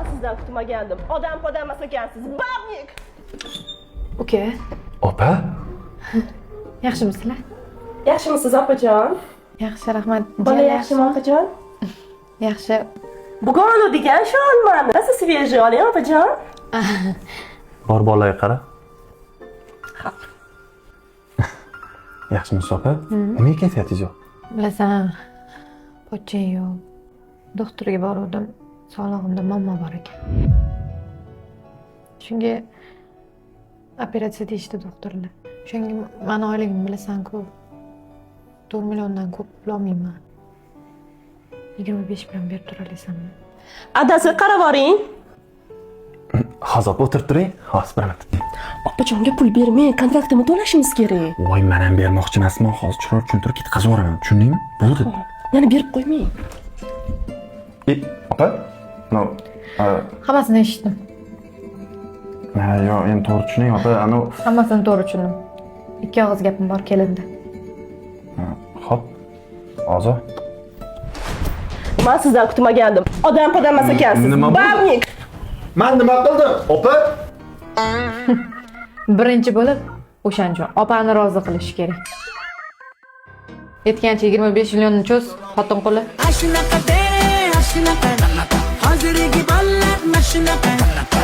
Ben sizden kutmagandim. Odam emas ekansiz. Babnik! Uka, Opa? yaxshimisizlar? Yaxshimisiz opajon? Yaxshi, rahmat. Bola yaxshimi opajon? Yaxshi. Bugun degan shu olmani. Nasıl свежий oling opajon? Bor bolaga qara. Yaxshimisiz opa? Nima kayfiyatingiz yo'q? Bilasan, pochchang yo'q. Doktorga bordim. Sog'lig'imda muammo bor ekan. Shunga operatsiya deyishdi doktorlar. Shunga meni oyligim bilasan-ku. 4 milliondan ko'p pulolmayman. 25 bilan berib tura olasanmi? Adasiga qarab boring. Hozir o'tirib turing. Hozir bir minut. Opajonga pul bermang, kontraktini to'lashimiz kerak. Voy, men ham bermoqchi emasman. Hozir chiroq tushuntirib ketkazib yuboraman. Tushundingmi? Bo'ldi. Yana berib qo'ymang. Opa? No. Hammasini eshitdim. Yo'q, endi to'g'ri tushuning, opa. Hammasini to'g'ri tushundim. Ikki og'iz gapim bor kelindi. Xo'p. Hozir. Ben sizden kutmagandim. Odam emas ekansiz. Nima bo'ldi? Babnik! Men nima qildim? Opa? Birinchi bo'lib o'shancha opani rozi qilish kerak. Yetgancha 25 millionni cho'z, xotin qo'li. Ashnaqa hozirgi ballar mashnaqa